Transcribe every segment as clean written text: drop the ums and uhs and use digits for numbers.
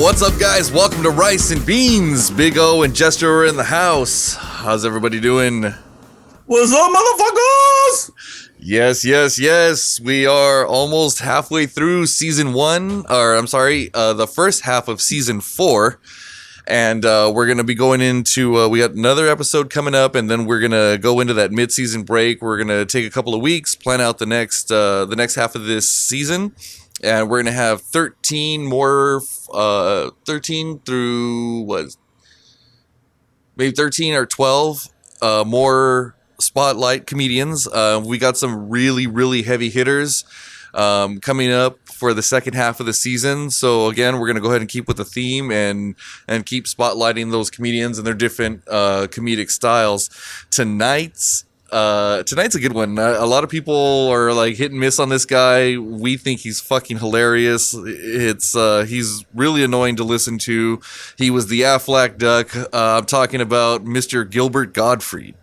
What's up, guys? Welcome to Rice and Beans. Big-O and Jester are in the house. How's everybody doing? What's up, motherfuckers? Yes. We are almost halfway through season one, the first half of season 4. And we're going to be going into, we got another episode coming up, and then we're going to go into that mid-season break. We're going to take a couple of weeks, plan out the next half of this season. And we're going to have 13 more, 13 through, maybe 13 or 12 more spotlight comedians. We got some really heavy hitters coming up for the second half of the season. So again, we're going to go ahead and keep with the theme and keep spotlighting those comedians and their different comedic styles. Tonight's a good one. A lot of people are like hit and miss on this guy. We think he's fucking hilarious. He's really annoying to listen to. He was the Aflac Duck. I'm talking about Mr. Gilbert Gottfried.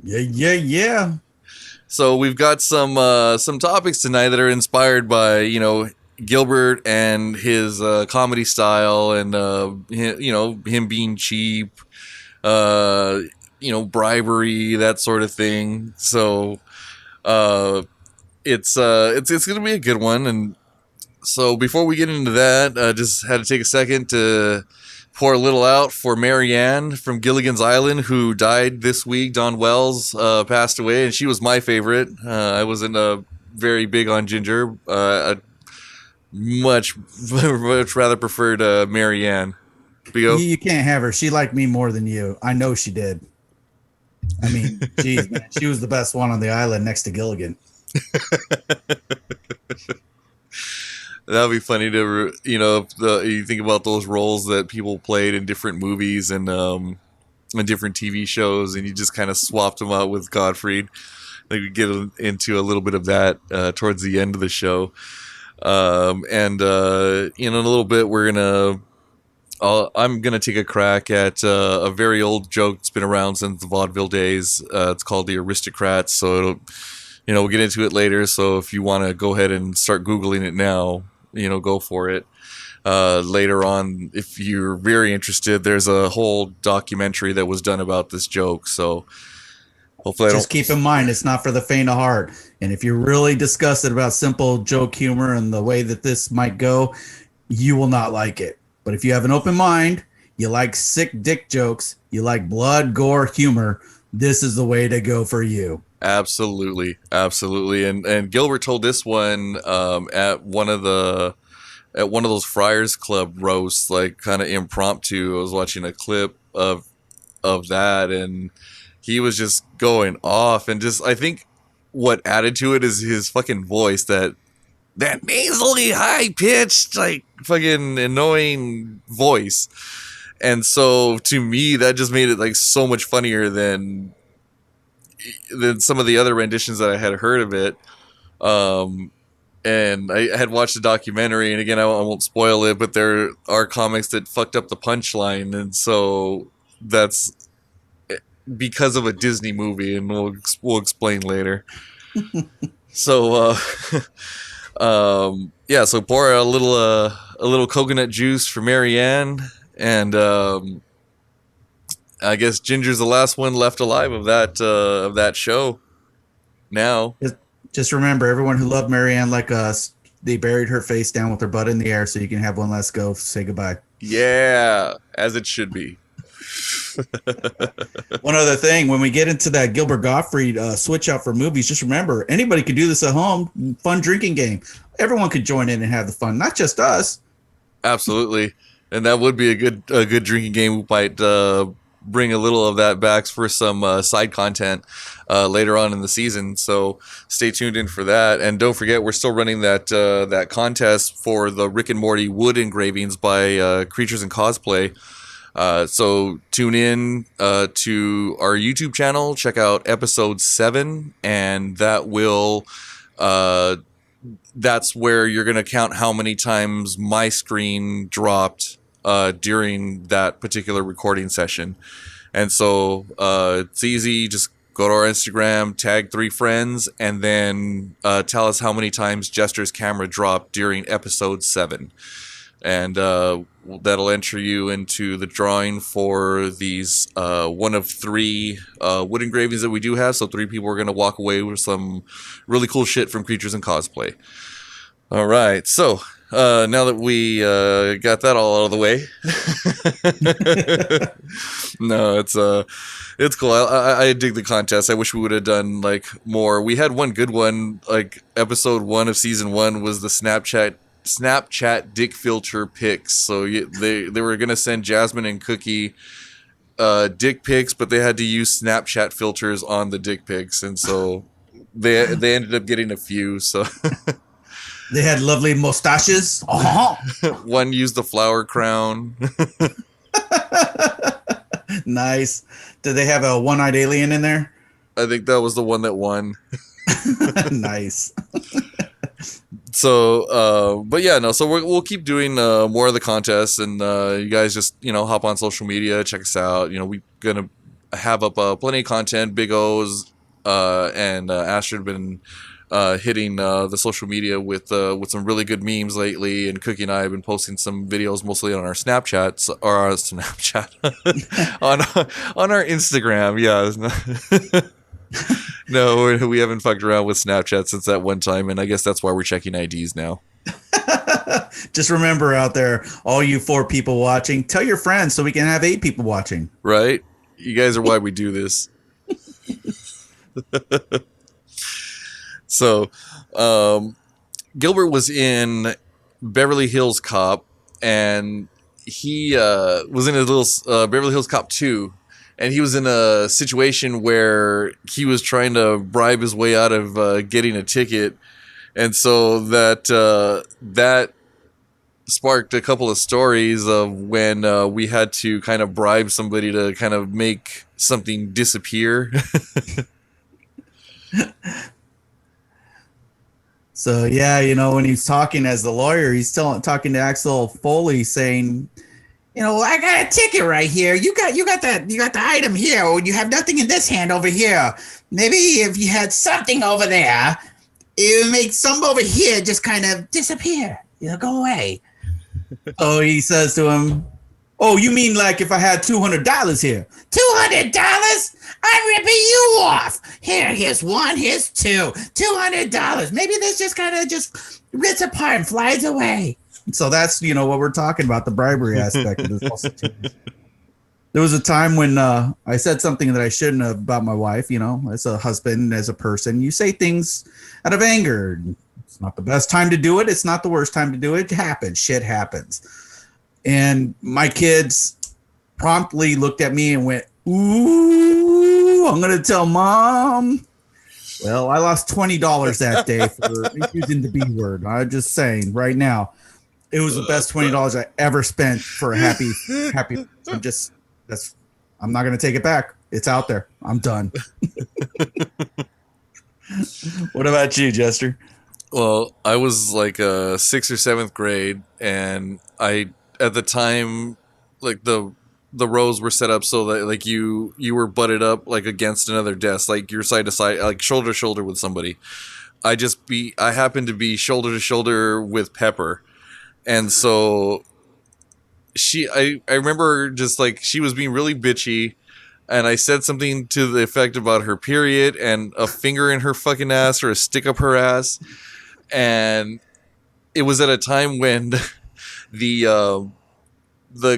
Yeah. So we've got some topics tonight that are inspired by, Gilbert and his comedy style and him being cheap, bribery, that sort of thing. So it's gonna be a good one. And so before we get into that, just had to take a second to pour a little out for Marianne from Gilligan's Island, who died this week. Dawn Wells passed away, and she was my favorite. I wasn't very big on Ginger. I much rather preferred Marianne. You can't have her. She liked me more than you. I know she did. I mean, geez, man, she was the best one on the island next to Gilligan. That'd be funny to, if you think about those roles that people played in different movies and different TV shows, and you just kind of swapped them out with Gottfried. I think we get into a little bit of that towards the end of the show. In a little bit, I'm gonna take a crack at a very old joke that's been around since the vaudeville days. It's called the Aristocrats. So we'll get into it later. So if you want to go ahead and start Googling it now, go for it. Later on, if you're very interested, there's a whole documentary that was done about this joke. So hopefully, just keep in mind, it's not for the faint of heart. And if you're really disgusted about simple joke humor and the way that this might go, you will not like it. But if you have an open mind, you like sick dick jokes, you like blood, gore, humor, this is the way to go for you. Absolutely. And Gilbert told this one at one of those Friars Club roasts, like kind of impromptu. I was watching a clip of that, and he was just going off, and just, I think what added to it is his fucking voice, that nasally, high-pitched, like, fucking annoying voice. And so, to me, that just made it, like, so much funnier than some of the other renditions that I had heard of it. And I had watched the documentary, and again, I won't spoil it, but there are comics that fucked up the punchline, and so that's because of a Disney movie, and we'll explain later. So, so pour a little coconut juice for Marianne, and I guess Ginger's the last one left alive of that show. Now, just remember, everyone who loved Marianne like us, they buried her face down with her butt in the air, so you can have one last go, say goodbye. Yeah, as it should be. One other thing, when we get into that Gilbert Gottfried switch out for movies, just remember, anybody could do this at home. Fun drinking game. Everyone could join in and have the fun, not just us. Absolutely, and that would be a good drinking game. We might bring a little of that back for some side content later on in the season. So stay tuned in for that, and don't forget, we're still running that contest for the Rick and Morty wood engravings by Creatures and Cosplay. So tune in to our YouTube channel, check out episode 7, and that will that's where you're going to count how many times my screen dropped during that particular recording session. And so it's easy. Just go to our Instagram, tag 3 friends, and then tell us how many times Jester's camera dropped during episode 7. and that'll enter you into the drawing for these one of three wood engravings that we do have. So 3 people are going to walk away with some really cool shit from Creatures and Cosplay. All right, so now that we got that all out of the way, no, it's cool. I dig the contest. I wish we would have done like more. We had one good one, like episode 1 of season 1 was the Snapchat dick filter pics. So they were gonna send Jasmine and Cookie dick pics, but they had to use Snapchat filters on the dick pics, and so they ended up getting a few. So. They had lovely mustaches. One used the flower crown. Nice. Did they have a one-eyed alien in there? I think that was the one that won. Nice. So, but yeah, no. So we'll keep doing more of the contests, and you guys just hop on social media, check us out. We're gonna have up plenty of content. Big O's and Astrid have been hitting the social media with some really good memes lately, and Cookie and I have been posting some videos mostly on our Snapchats or our Snapchat on our Instagram. Yeah, no, we haven't fucked around with Snapchat since that one time, and I guess that's why we're checking IDs now. Just remember out there, all you 4 people watching, tell your friends so we can have 8 people watching. Right? You guys are why we do this. So, Gilbert was in Beverly Hills Cop, and he was in a little Beverly Hills Cop 2, and he was in a situation where he was trying to bribe his way out of getting a ticket, and so that sparked a couple of stories of when we had to kind of bribe somebody to kind of make something disappear. So yeah, when he's talking as the lawyer, he's still talking to Axel Foley, saying, I got a ticket right here. You got the item here. Or you have nothing in this hand over here. Maybe if you had something over there, it would make some over here just kind of disappear. Go away. So he says to him, "Oh, you mean like if I had $200 here? $200? I'm ripping you off. Here's 1, here's 2. $200. Maybe this just kind of just rips apart and flies away." So that's what we're talking about, the bribery aspect of this whole situation. There was a time when I said something that I shouldn't have about my wife. As a husband, as a person, you say things out of anger. It's not the best time to do it. It's not the worst time to do it. It happens. Shit happens. And my kids promptly looked at me and went, "Ooh, I'm going to tell Mom." Well, I lost $20 that day for using the B word. I'm just saying right now, it was the best $20 I ever spent for a happy. I'm not going to take it back. It's out there. I'm done. What about you, Jester? Well, I was like 6th or 7th grade, and at the time, like the rows were set up so that like you were butted up like against another desk, like you're side to side, like shoulder to shoulder with somebody. I happened to be shoulder to shoulder with Pepper, and so I remember just like she was being really bitchy, and I said something to the effect about her period and a finger in her fucking ass or a stick up her ass. And it was at a time when the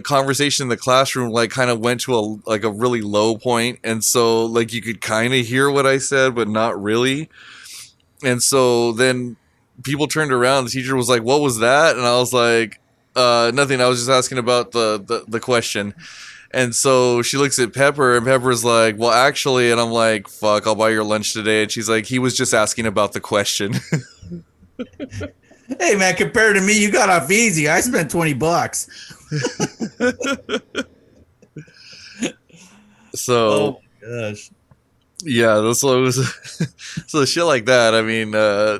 conversation in the classroom like kind of went to a really low point, and so like you could kind of hear what I said but not really. And so then people turned around, the teacher was like, "What was that?" And I was like, nothing, I was just asking about the question." And so she looks at Pepper, and Pepper's like, "Well, actually," and I'm like, "Fuck, I'll buy your lunch today." And she's like, "He was just asking about the question." Hey man, compared to me, you got off easy. I spent $20. So, oh my gosh, yeah, that's what it was. So shit like that. I mean, yeah,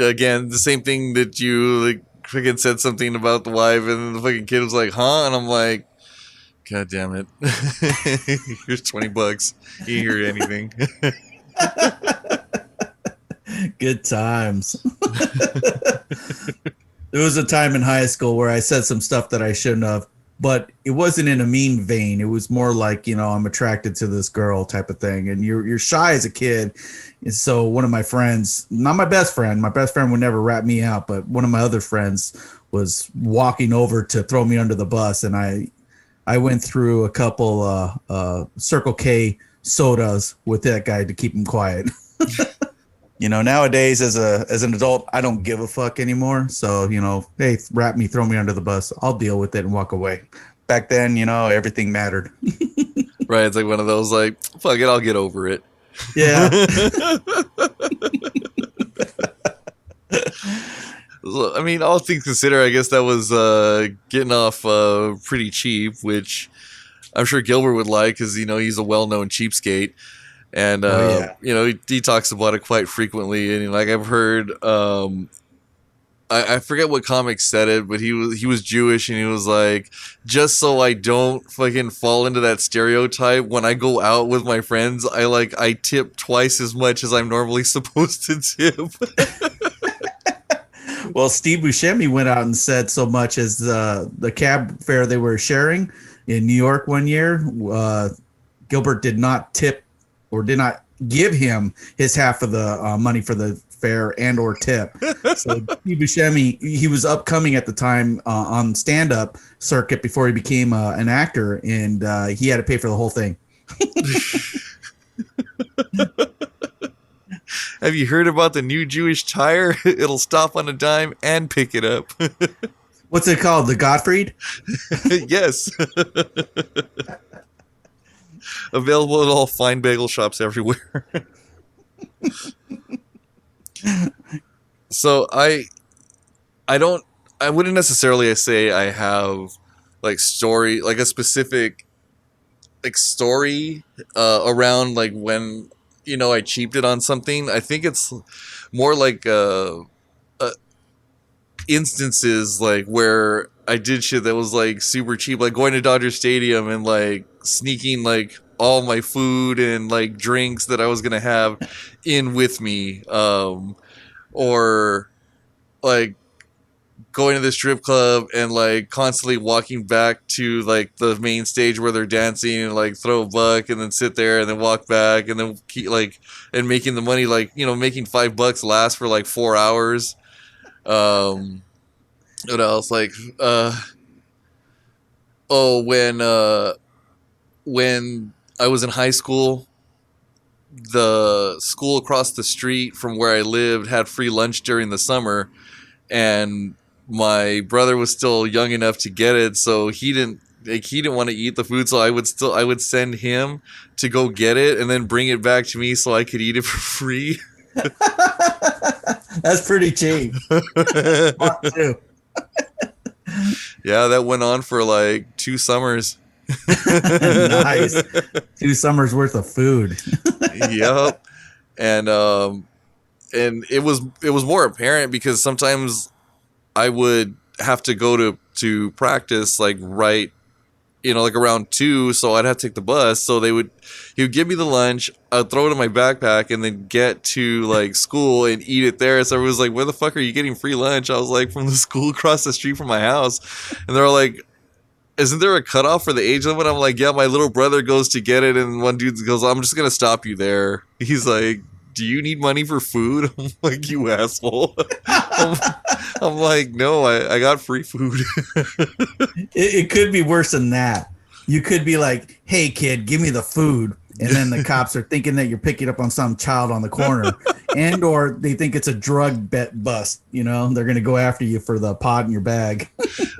again, the same thing that you like freaking said something about the wife, and the fucking kid was like, "Huh?" And I'm like, "God damn it! Here's $20. You hear anything?" good times. There was a time in high school where I said some stuff that I shouldn't have, but it wasn't in a mean vein. It was more like, I'm attracted to this girl type of thing. And you're shy as a kid. And so one of my friends, not my best friend would never rat me out, but one of my other friends was walking over to throw me under the bus. And I went through a couple Circle K sodas with that guy to keep him quiet. Nowadays as an adult, I don't give a fuck anymore. So, hey, rap me, throw me under the bus. I'll deal with it and walk away. Back then, everything mattered. Right? It's like one of those like, fuck it, I'll get over it. Yeah. I mean, all things considered, I guess that was getting off pretty cheap, which I'm sure Gilbert would like because he's a well-known cheapskate, and he talks about it quite frequently. And like I've heard, I forget what comic said it, but he was Jewish, and he was like, just so I don't fucking fall into that stereotype, when I go out with my friends, I tip twice as much as I'm normally supposed to tip. Well, Steve Buscemi went out and said so much as the cab fare they were sharing in New York one year. Gilbert did not tip or did not give him his half of the money for the fare and or tip. So Steve Buscemi, he was upcoming at the time on stand-up circuit before he became an actor, and he had to pay for the whole thing. Have you heard about the new Jewish tire? It'll stop on a dime and pick it up. What's it called? The Gottfried? Yes. Available at all fine bagel shops everywhere. So I wouldn't necessarily say I have like a specific like story around like when I cheaped it on something. I think it's more like instances like where I did shit that was like super cheap, like going to Dodger Stadium and like sneaking like all my food and like drinks that I was gonna have in with me, or like going to the strip club and like constantly walking back to like the main stage where they're dancing and like throw a buck and then sit there and then walk back and then keep like and making the money, like making $5 last for like 4 hours. What else? Like when I was in high school, the school across the street from where I lived had free lunch during the summer, and my brother was still young enough to get it, so he didn't want to eat the food, so I would send him to go get it and then bring it back to me so I could eat it for free. That's pretty cheap. Yeah, that went on for like 2 summers. Nice. 2 summers worth of food. Yep. And it was more apparent because sometimes I would have to go to practice like right, like around 2, so I'd have to take the bus. So he would give me the lunch, I'd throw it in my backpack, and then get to like school and eat it there. So everyone was like, "Where the fuck are you getting free lunch?" I was like, "From the school across the street from my house." And they're like, "Isn't there a cutoff for the age limit?" I'm like, "Yeah, my little brother goes to get it," and one dude goes, "I'm just gonna stop you there." He's like, "Do you need money for food?" I'm like, "You asshole." I'm like, "No, I got free food." It could be worse than that. You could be like, "Hey, kid, give me the food." And then the cops are thinking that you're picking up on some child on the corner, and or they think it's a drug bet bust. They're going to go after you for the pot in your bag.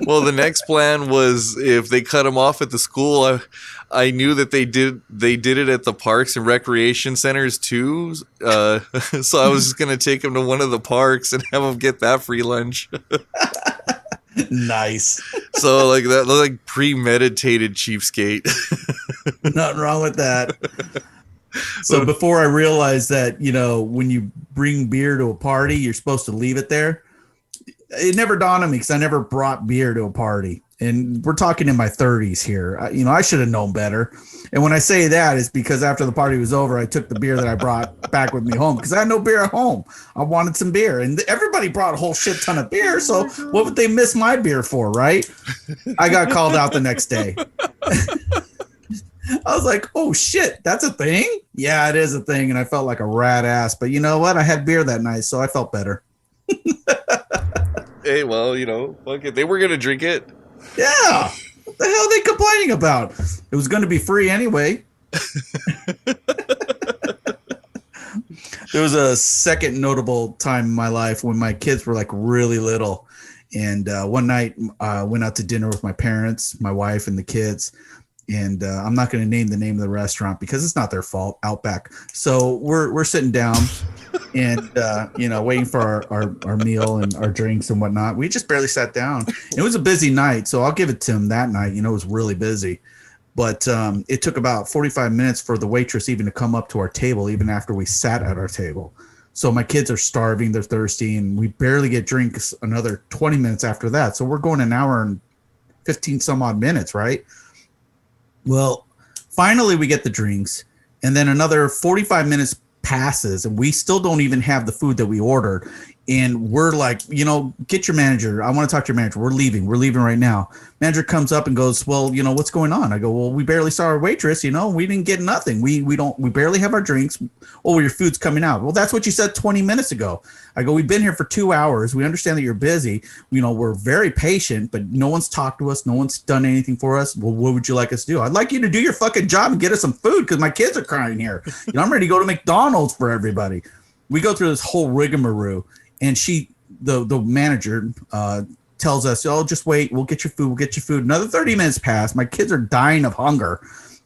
Well, the next plan was if they cut him off at the school, I knew that they did it at the parks and recreation centers too. So I was just going to take him to one of the parks and have him get that free lunch. Nice. So like that, like premeditated cheapskate. Nothing wrong with that. So before I realized that, when you bring beer to a party, you're supposed to leave it there. It never dawned on me because I never brought beer to a party. And we're talking in my 30s here. I should have known better. And when I say that, it's because after the party was over, I took the beer that I brought back with me home because I had no beer at home. I wanted some beer, and everybody brought a whole shit ton of beer. So what would they miss my beer for, right? I got called out the next day. I was like, oh shit, that's a thing? Yeah, it is a thing. And I felt like a rat ass. But you know what? I had beer that night, so I felt better. Hey, well, fuck it. They were gonna drink it. Yeah. What the hell are they complaining about? It was going to be free anyway. There was a second notable time in my life when my kids were like really little. And one night I went out to dinner with my parents, my wife, and the kids. And I'm not going to name the name of the restaurant because it's not their fault. Outback. So we're sitting down and waiting for our meal and our drinks and whatnot. We just barely sat down. It was a busy night, so I'll give it to him that night. It was really busy. But it took about 45 minutes for the waitress even to come up to our table, even after we sat at our table. So my kids are starving, they're thirsty, and we barely get drinks another 20 minutes after that. So we're going an hour and 15 some odd minutes, right? Well, finally we get the drinks, and then another 45 minutes passes, and we still don't even have the food that we ordered. And we're like, get your manager. I want to talk to your manager. We're leaving right now. Manager comes up and goes, well, what's going on? I go, well, we barely saw our waitress. We didn't get nothing. We barely have our drinks. Oh, your food's coming out. Well, that's what you said 20 minutes ago. I go, we've been here for 2 hours. We understand that you're busy. We're very patient, but no one's talked to us. No one's done anything for us. Well, what would you like us to do? I'd like you to do your fucking job and get us some food because my kids are crying here. I'm ready to go to McDonald's for everybody. We go through this whole rigmarole. And the manager tells us, oh, just wait. We'll get your food. Another 30 minutes pass. My kids are dying of hunger.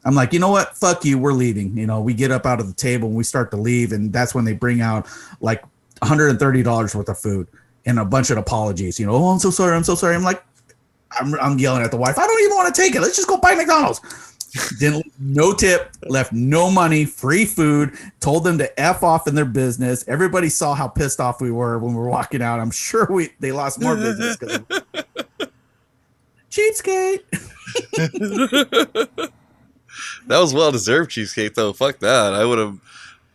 I'm like, you know what? Fuck you. We're leaving. We get up out of the table and we start to leave. And that's when they bring out like $130 worth of food and a bunch of apologies. Oh, I'm so sorry. I'm like, I'm yelling at the wife. I don't even want to take it. Let's just go buy McDonald's. Didn't no tip, left no money, free food, told them to F off in their business. Everybody saw how pissed off we were when we were walking out. I'm sure they lost more business because cheapskate. That was well deserved cheapskate though. Fuck that.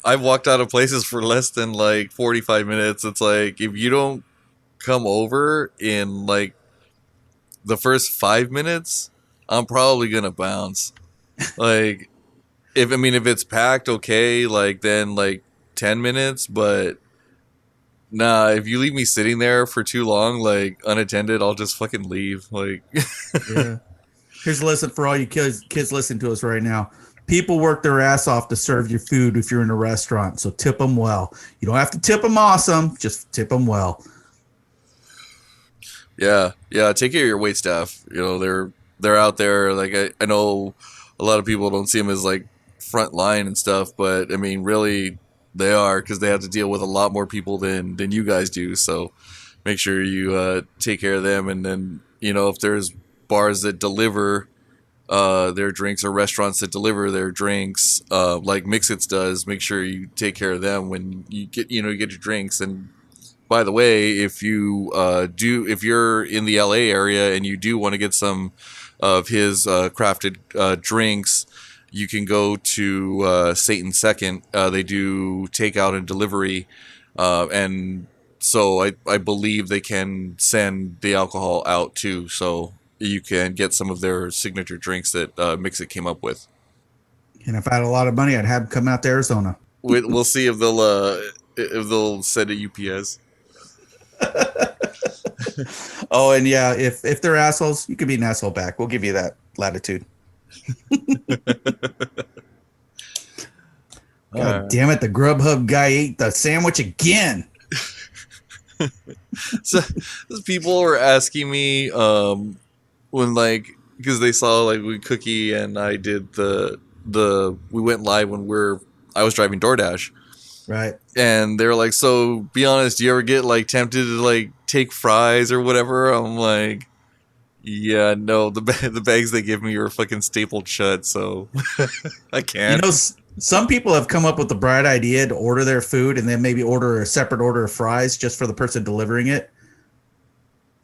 I've walked out of places for less than like 45 minutes. It's like if you don't come over in like the first 5 minutes, I'm probably gonna bounce. Like, if it's packed, okay, like then like 10 minutes, but nah, if you leave me sitting there for too long, like unattended, I'll just fucking leave. Like, yeah. Here's a lesson for all you kids listening to us right now. People work their ass off to serve your food if you're in a restaurant, so tip them well. You don't have to tip them awesome, just tip them well. Yeah, take care of your wait staff. They're out there. Like I know a lot of people don't see them as like front line and stuff, but really they are because they have to deal with a lot more people than you guys do. So make sure you take care of them. And then if there's bars that deliver their drinks or restaurants that deliver their drinks, like Mix-Its does, make sure you take care of them when you get you get your drinks. And by the way, if you're in the LA area and you do want to get some of his crafted drinks, you can go to Satan's Second. They do takeout and delivery, and so I believe they can send the alcohol out too, so you can get some of their signature drinks that Mix-It came up with. And if I had a lot of money, I'd have them come out to Arizona. We'll see if they'll send a UPS. Oh, and yeah, if they're assholes, you can be an asshole back. We'll give you that latitude. God damn it, the Grubhub guy ate the sandwich again. So people were asking me when because they saw we Cookie and I did we went live when I was driving DoorDash. Right. And they're like, so be honest, do you ever get tempted to take fries or whatever? I'm like, yeah, no, the bags they give me are fucking stapled shut, so I can't. Some people have come up with the bright idea to order their food and then maybe order a separate order of fries just for the person delivering it.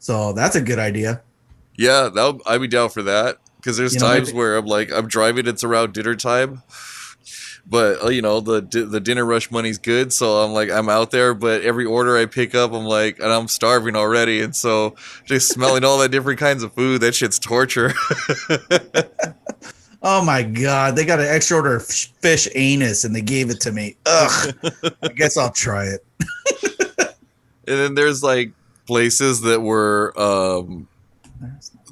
So that's a good idea. Yeah, I'd be down for that. Because there's You know, times maybe. where I'm driving, it's around dinner time, but the dinner rush money's good, so I'm out there. But every order I pick up, and I'm starving already, and so just smelling all that different kinds of food, that shit's torture. Oh my god, they got an extra order of fish anus and they gave it to me. Ugh. I guess I'll try it. And then there's like places that were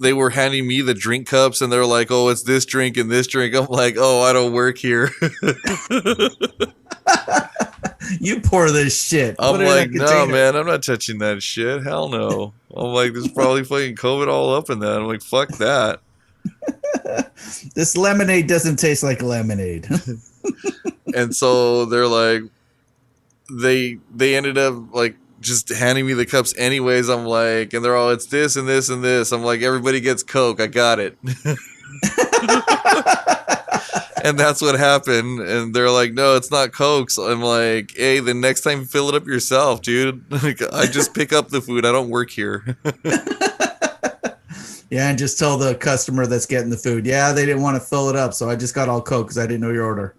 they were handing me the drink cups, and they're like, "Oh, it's this drink and this drink." I'm like, "Oh, I don't work here." You pour this shit. Put I'm it in a like, "No, container. man, I'm not touching that shit. Hell no." I'm like, "There's probably fucking COVID all up in that." I'm like, "Fuck that." This lemonade doesn't taste like lemonade. And so they're like, they ended up like just handing me the cups anyways. I'm like, and they're all, "It's this and this and this." I'm like, "Everybody gets Coke. I got it." And that's what happened. And they're like, "No, it's not Coke." So I'm like, "Hey, the next time fill it up yourself, dude." Like, I just pick up the food. I don't work here. Yeah, and just tell the customer that's getting the food, yeah, they didn't want to fill it up, so I just got all Coke because I didn't know your order.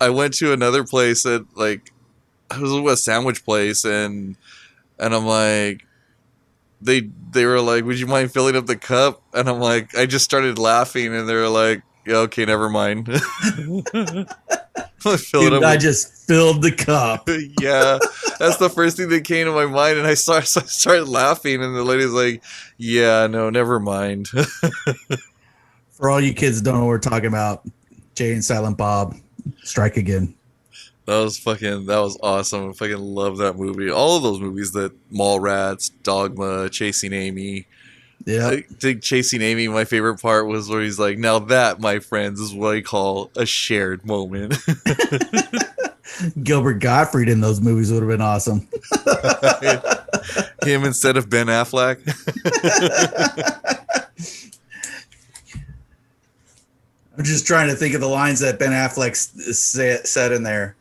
I went to another place that like, it was a sandwich place, and I'm like, they were like, "Would you mind filling up the cup?" And I'm like, I just started laughing, and they were like, "Yeah, okay, never mind." Fill it Dude, up I with, just filled the cup. yeah, that's the first thing that came to my mind, and I started laughing, and the lady's like, "Yeah, no, never mind." For all you kids who don't know what we're talking about, Jay and Silent Bob, strike again. That was awesome. I fucking love that movie. All of those movies, that Mallrats, Dogma, Chasing Amy. Yep. I think Chasing Amy, my favorite part was where he's like, "Now that, my friends, is what I call a shared moment." Gilbert Gottfried in those movies would have been awesome. Him instead of Ben Affleck. I'm just trying to think of the lines that Ben Affleck said in there.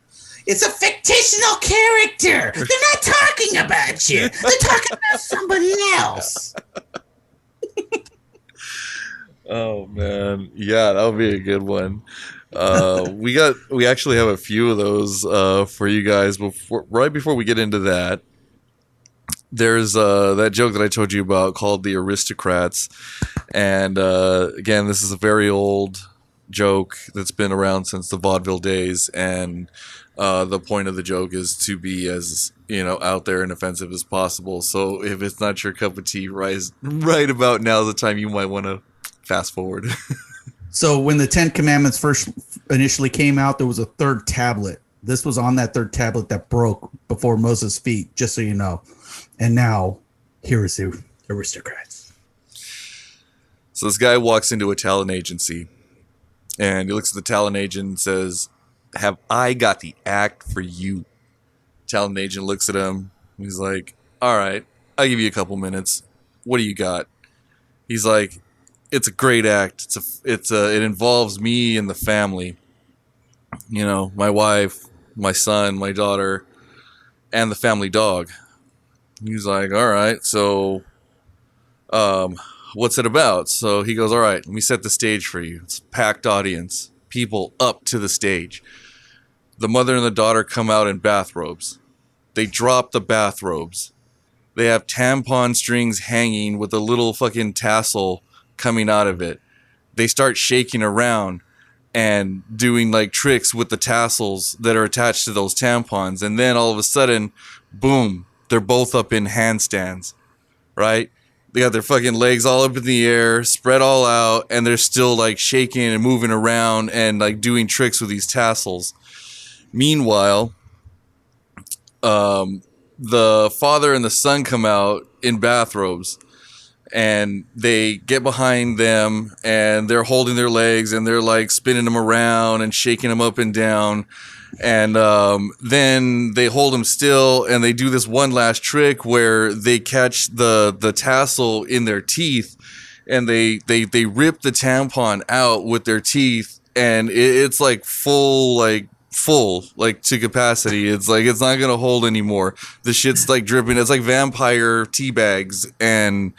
It's a fictional character. They're not talking about you. They're talking about somebody else. Oh man, yeah, that would be a good one. We actually have a few of those for you guys. Right before we get into that, there's that joke that I told you about called the aristocrats, and again, this is a very old joke that's been around since the vaudeville days, and the point of the joke is to be as out there and offensive as possible. So if it's not your cup of tea, right about now is the time you might want to fast forward. So when the Ten Commandments first initially came out, there was a third tablet. This was on that third tablet that broke before Moses' feet, just so you know. And now, here is the aristocrats. So this guy walks into a talent agency, and he looks at the talent agent and says, "Have I got the act for you?" Talent agent looks at him. He's like, "All right, I'll give you a couple minutes. What do you got?" He's like, "It's a great act. It involves me and the family. My wife, my son, my daughter, and the family dog." He's like, "All right, so what's it about?" So he goes, "All right, let me set the stage for you. It's a packed audience, people up to the stage. The mother and the daughter come out in bathrobes. They drop the bathrobes. They have tampon strings hanging with a little fucking tassel coming out of it. They start shaking around and doing like tricks with the tassels that are attached to those tampons. And then all of a sudden, boom, they're both up in handstands, right? They got their fucking legs all up in the air, spread all out, and they're still like shaking and moving around and like doing tricks with these tassels. Meanwhile, the father and the son come out in bathrobes, and they get behind them, and they're holding their legs, and they're like spinning them around and shaking them up and down. And then they hold them still, and they do this one last trick where they catch the tassel in their teeth, and they rip the tampon out with their teeth, and it's like full like to capacity. It's like it's not gonna hold anymore. The shit's like dripping. It's like vampire tea bags, and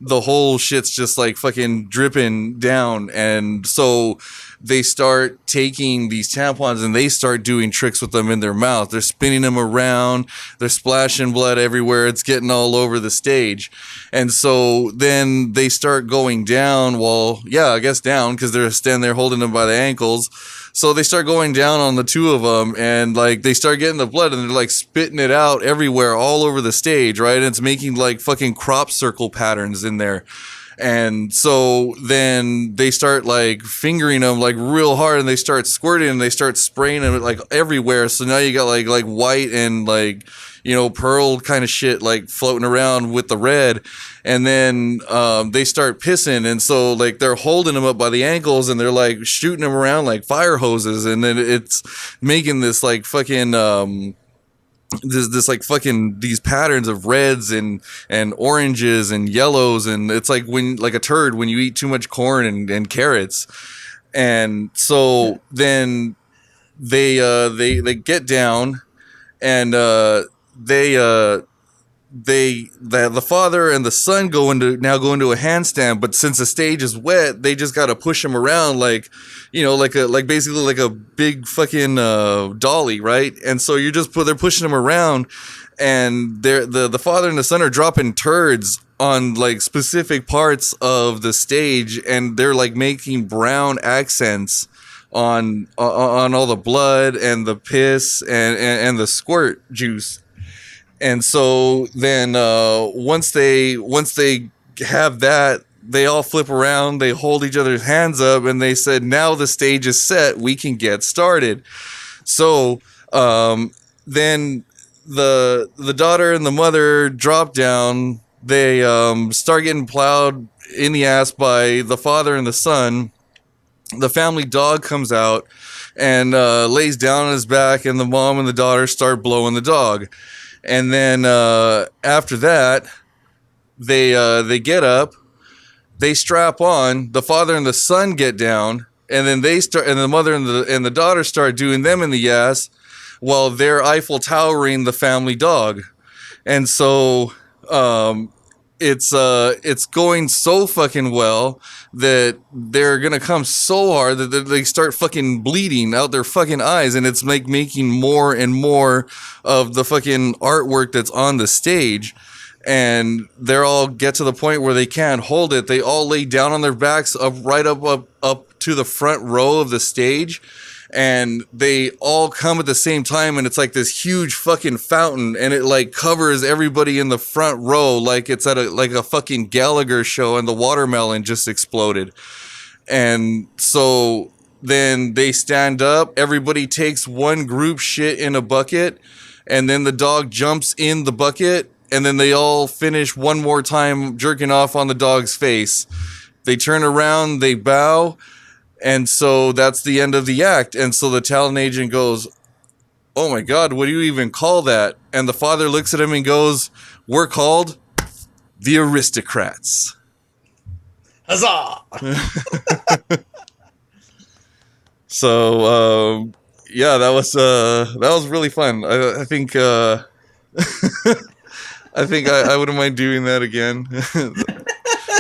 the whole shit's just like fucking dripping down. And so they start taking these tampons and they start doing tricks with them in their mouth. They're spinning them around, they're splashing blood everywhere, it's getting all over the stage. And so then they start going down. Well, yeah, I guess down, because they're standing there holding them by the ankles. So they start going down on the two of them, and like they start getting the blood, and they're like spitting it out everywhere, all over the stage, right? And it's making like fucking crop circle patterns in there. And so then they start like fingering them like real hard, and they start squirting, and they start spraying them like everywhere. So now you got like white and like, you know, pearl kind of shit like floating around with the red. And then they start pissing, and so like they're holding them up by the ankles, and they're like shooting them around like fire hoses, and then it's making this like fucking this like fucking these patterns of reds and oranges and yellows, and it's like when like a turd when you eat too much corn and carrots. And so then they get down, and the father and the son go into a handstand, but since the stage is wet, they just got to push him around like, you know, like basically like a big fucking dolly, right? And so they're pushing him around, and the father and the son are dropping turds on like specific parts of the stage, and they're like making brown accents on all the blood and the piss and the squirt juice. And so then once they have that, they all flip around, they hold each other's hands up, and they said, now the stage is set, we can get started. So then the daughter and the mother drop down, they start getting plowed in the ass by the father and the son. The family dog comes out and lays down on his back, and the mom and the daughter start blowing the dog. And then after that, they get up, they strap on. The father and the son get down, and then the mother and the daughter start doing them in the ass, while they're Eiffel Towering the family dog. And so it's going so fucking well that they're gonna come so hard that they start fucking bleeding out their fucking eyes, and it's like making more and more of the fucking artwork that's on the stage. And they're all get to the point where they can't hold it. They all lay down on their backs right up to the front row of the stage, and they all come at the same time, and it's like this huge fucking fountain, and it like covers everybody in the front row like it's at a fucking Gallagher show, and the watermelon just exploded. And so then they stand up, everybody takes one group shit in a bucket, and then the dog jumps in the bucket, and then they all finish one more time jerking off on the dog's face. They turn around, they bow, and so that's the end of the act. And so the talent agent goes, oh my God, what do you even call that? And the father looks at him and goes, we're called the aristocrats. Huzzah! So, yeah, that was really fun. I think, I think I wouldn't mind doing that again.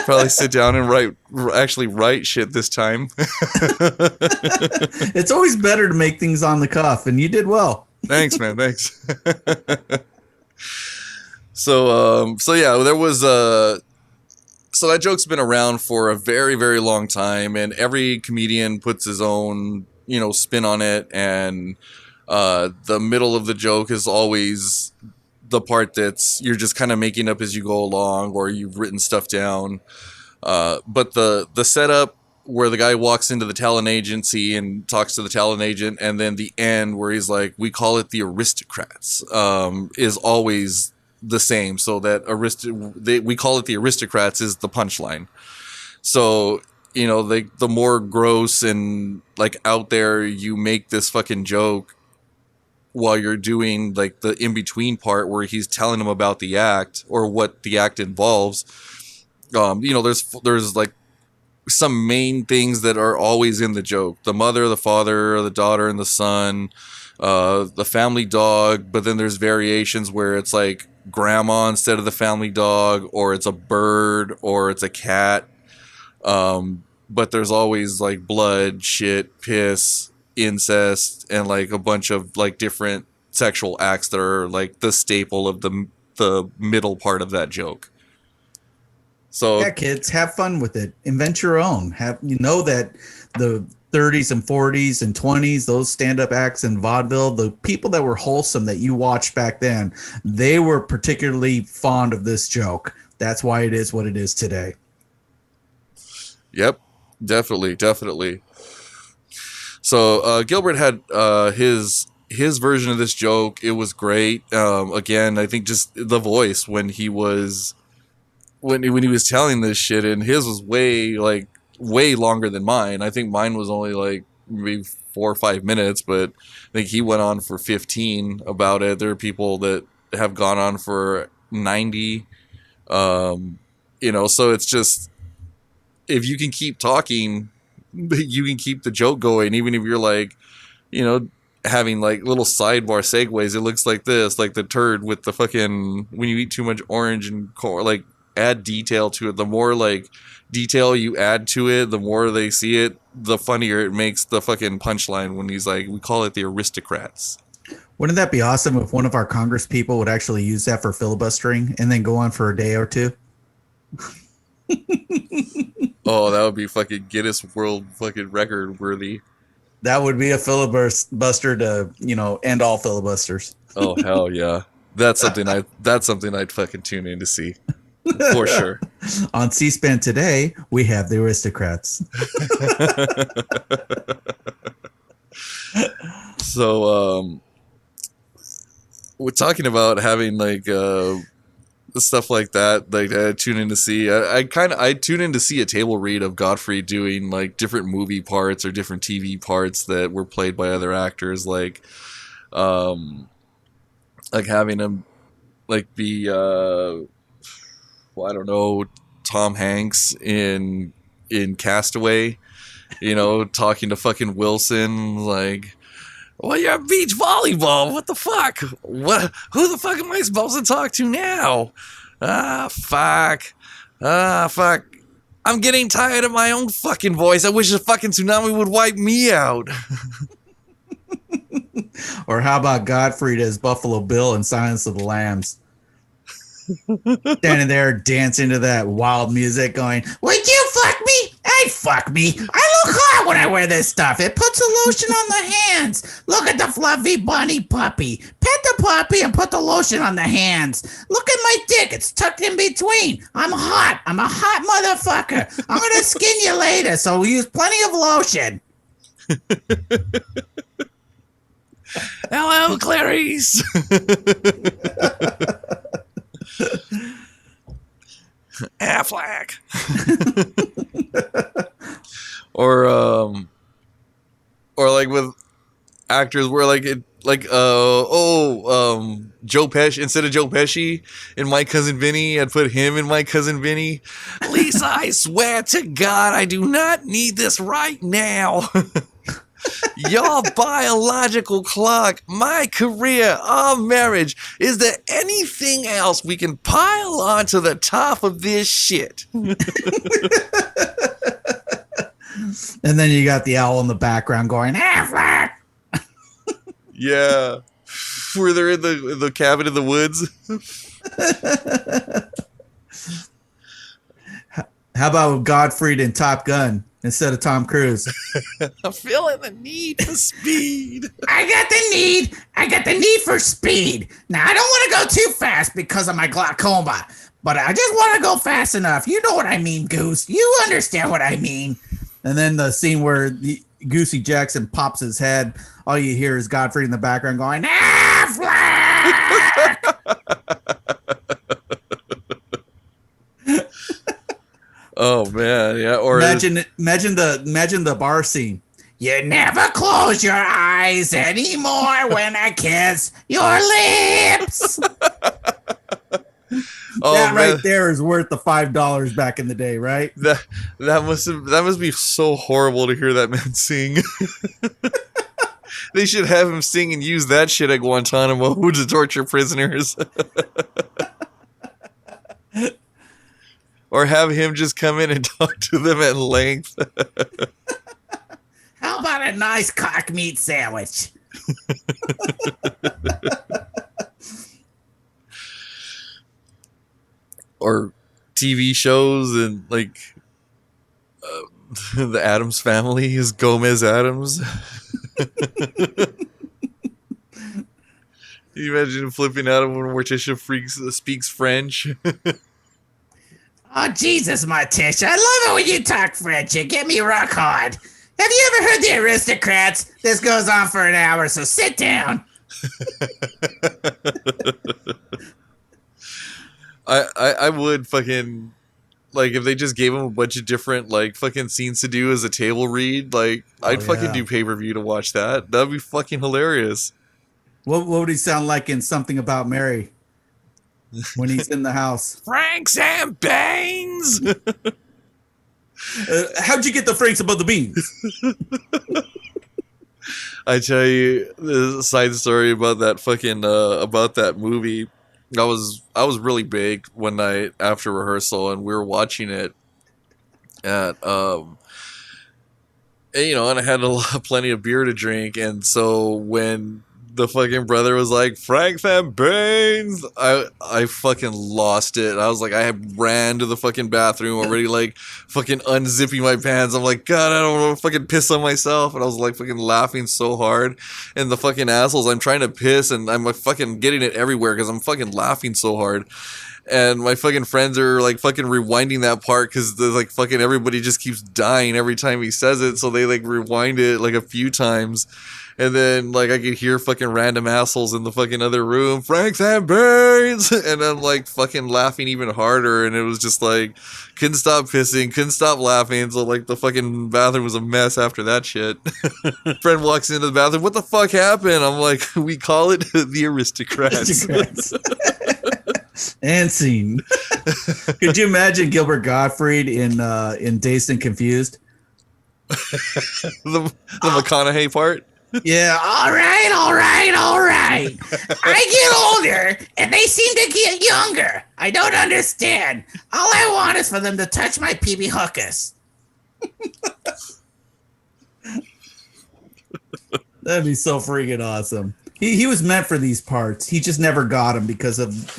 Probably sit down and write shit this time. It's always better to make things on the cuff, and you did well. Thanks, man. Thanks. So yeah, there was so that joke's been around for a very, very long time, and every comedian puts his own, you know, spin on it, and the middle of the joke is always the part that's you're just kind of making up as you go along, or you've written stuff down. But the setup where the guy walks into the talent agency and talks to the talent agent, and then the end where he's like, we call it the aristocrats, is always the same. So that we call it the aristocrats is the punchline. So, you know, the more gross and like out there you make this fucking joke, while you're doing like the in-between part where he's telling him about the act or what the act involves, you know, there's like some main things that are always in the joke: the mother, the father, the daughter, and the son, the family dog. But then there's variations where it's like grandma instead of the family dog, or it's a bird, or it's a cat. But there's always like blood, shit, piss, incest, and like a bunch of like different sexual acts that are like the staple of the middle part of that joke. Yeah, So kids, have fun with it. Invent your own. Have you know that the 30s and 40s and 20s, those stand-up acts in vaudeville, the people that were wholesome that you watched back then, they were particularly fond of this joke. That's why it is what it is today. yep, definitely. So Gilbert had his version of this joke. It was great. Again, I think just the voice when he was when he was telling this shit, and his was way longer than mine. I think mine was only like maybe 4 or 5 minutes, but I think he went on for 15 about it. There are people that have gone on for 90. So it's just, if you can keep talking, you can keep the joke going, even if you're like, having like little sidebar segues. It looks like this, like the turd with the fucking, when you eat too much orange and corn, like add detail to it. The more like detail you add to it, the more they see it, the funnier it makes the fucking punchline when he's like, we call it the aristocrats. Wouldn't that be awesome if one of our Congress people would actually use that for filibustering and then go on for a day or two? Oh, that would be fucking Guinness World fucking record worthy. That would be a filibuster to, end all filibusters. Oh hell yeah. That's something I'd fucking tune in to see. For sure. On C-SPAN today, we have the aristocrats. So we're talking about having like stuff like that, like I tune in to see. I tune in to see a table read of Gottfried doing like different movie parts or different TV parts that were played by other actors, like having him like be I don't know, Tom Hanks in Castaway, talking to fucking Wilson, like, well, you're beach volleyball. What the fuck? Who the fuck am I supposed to talk to now? Fuck. Fuck. I'm getting tired of my own fucking voice. I wish a fucking tsunami would wipe me out. Or how about Gottfried as Buffalo Bill in Silence of the Lambs? Standing there dancing to that wild music going, would you fuck me? Hey, fuck me. I look hot when I wear this stuff. It puts a lotion on the hands. Look at the fluffy bunny puppy. Pet the puppy and put the lotion on the hands. Look at my dick. It's tucked in between. I'm hot. I'm a hot motherfucker. I'm going to skin you later, so we'll use plenty of lotion. Hello, Clarice. Affleck. or like with actors where like Joe Pesci, instead of Joe Pesci in My Cousin Vinny, I'd put him in My Cousin Vinny. Lisa, I swear to God, I do not need this right now. Your biological clock, my career, our marriage. Is there anything else we can pile on to the top of this shit? And then you got the owl in the background going, Affleck. Yeah. Where they're in the cabin in the woods. How about Gottfried in Top Gun instead of Tom Cruise? I'm feeling the need for speed. I got the need for speed. Now, I don't want to go too fast because of my glaucoma, but I just want to go fast enough. You know what I mean, Goose. You understand what I mean. And then the scene where Goosey Jackson pops his head, all you hear is Gottfried in the background going, Affleck! Oh man, yeah. Or imagine the bar scene. You never close your eyes anymore when I kiss your lips. Oh That right man, there is worth the $5 back in the day, right? that must be so horrible to hear that man sing. They should have him sing and use that shit at Guantanamo to torture prisoners. Or have him just come in and talk to them at length. How about a nice cock meat sandwich? Or TV shows and like the Adams family is Gomez Adams. Can you imagine flipping out when Morticia speaks French? Oh, Jesus, Morticia. I love it when you talk French. You get me rock hard. Have you ever heard the aristocrats? This goes on for an hour, so sit down. I would fucking like if they just gave him a bunch of different like fucking scenes to do as a table read. Like I'd fucking do pay-per-view to watch that. That'd be fucking hilarious. What would he sound like in Something About Mary when he's in the house? Franks and Baines. How'd you get the Franks above the beans? I tell you the side story about that fucking about that movie. I was really big one night after rehearsal, and we were watching it at and, and I had plenty of beer to drink, and so when the fucking brother was like Frank and Baines, I fucking lost it. I was like, I ran to the fucking bathroom already, like fucking unzipping my pants. I'm like, God, I don't want to fucking piss on myself, and I was like fucking laughing so hard. And the fucking assholes, I'm trying to piss, and I'm like fucking getting it everywhere because I'm fucking laughing so hard. And my fucking friends are like fucking rewinding that part because like fucking everybody just keeps dying every time he says it, so they like rewind it like a few times. And then, like, I could hear fucking random assholes in the fucking other room, Franks and Baines! And I'm, like, fucking laughing even harder. And it was just, like, couldn't stop pissing, couldn't stop laughing. So, like, the fucking bathroom was a mess after that shit. Friend walks into the bathroom, what the fuck happened? I'm like, we call it the aristocrats. And scene. Could you imagine Gilbert Gottfried in Dazed and Confused? the McConaughey part? Yeah, all right. I get older, and they seem to get younger. I don't understand. All I want is for them to touch my PB hookers. That'd be so freaking awesome. He was meant for these parts. He just never got them because of,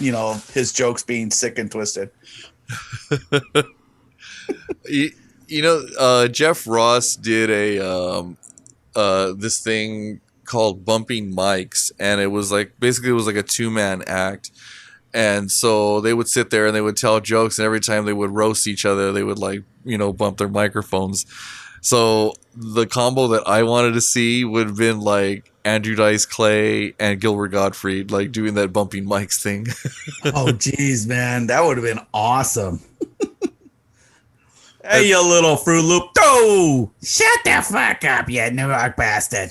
his jokes being sick and twisted. Jeff Ross did a this thing called bumping mics, and it was like basically it was like a two-man act. And so they would sit there and they would tell jokes, and every time they would roast each other, they would like, bump their microphones. So the combo that I wanted to see would have been like Andrew Dice Clay and Gilbert Gottfried, like doing that bumping mics thing. Oh, geez, man. That would have been awesome. Hey, you little Fruit Loop. Oh! Shut the fuck up, you New York bastard.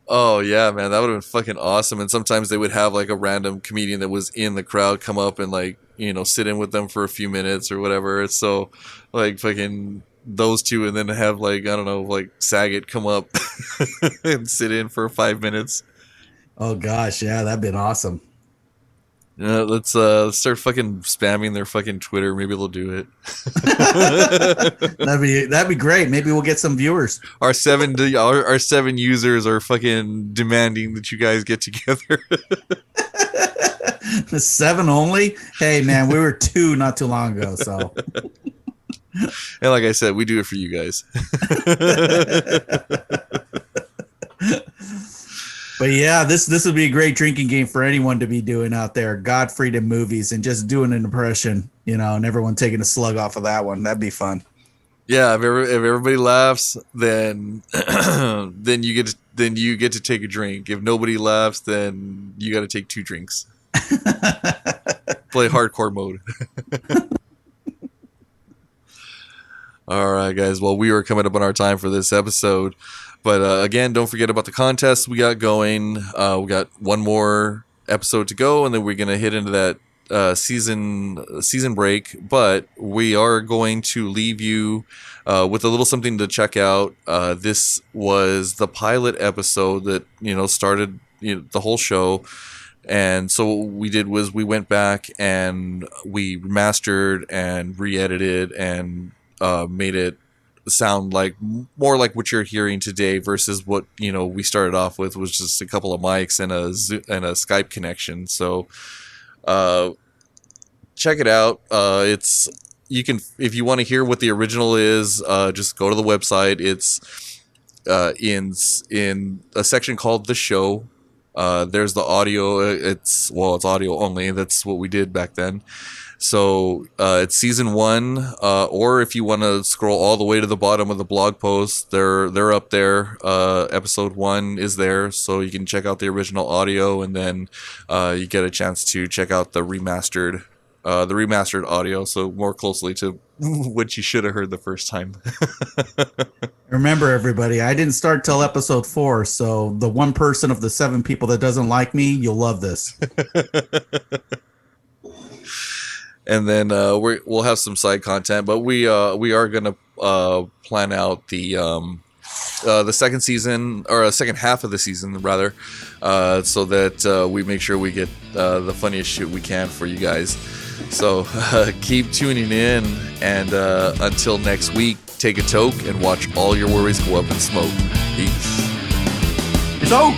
Oh, yeah, man. That would have been fucking awesome. And sometimes they would have like a random comedian that was in the crowd come up and like, sit in with them for a few minutes or whatever. So like fucking those two, and then have like, I don't know, like Saget come up and sit in for 5 minutes. Oh, gosh. Yeah, that'd been awesome. Let's start fucking spamming their fucking Twitter. Maybe they'll do it. That'd be great. Maybe we'll get some viewers. Our seven users are fucking demanding that you guys get together. 7 only? Hey, man, we were 2 not too long ago. So, and like I said, we do it for you guys. But yeah, this would be a great drinking game for anyone to be doing out there. Gottfried in movies and just doing an impression, and everyone taking a slug off of that one. That'd be fun. Yeah, if everybody laughs, then then you get to take a drink. If nobody laughs, then you got to take 2 drinks. Play hardcore mode. All right, guys. Well, we are coming up on our time for this episode. But again, don't forget about the contest we got going. We got one more episode to go, and then we're gonna hit into that season break. But we are going to leave you with a little something to check out. This was the pilot episode that started the whole show. And so what we did was we went back and we remastered and re-edited and made it sound like more like what you're hearing today versus what we started off with was just a couple of mics and a Skype connection. So check it out. You can, if you want to hear what the original is, just go to the website. It's in a section called The Show. There's the audio. It's audio only. That's what we did back then. So it's season 1, or if you want to scroll all the way to the bottom of the blog post, they're up there. Episode 1 is there, so you can check out the original audio, and then you get a chance to check out the remastered audio, so more closely to what you should have heard the first time. Remember, everybody, I didn't start till episode 4, so the one person of the 7 people that doesn't like me, you'll love this. And then we'll have some side content, but we are gonna plan out the second season, or a second half of the season rather, so that we make sure we get the funniest shit we can for you guys. So keep tuning in, and until next week, take a toke and watch all your worries go up in smoke. Peace. So.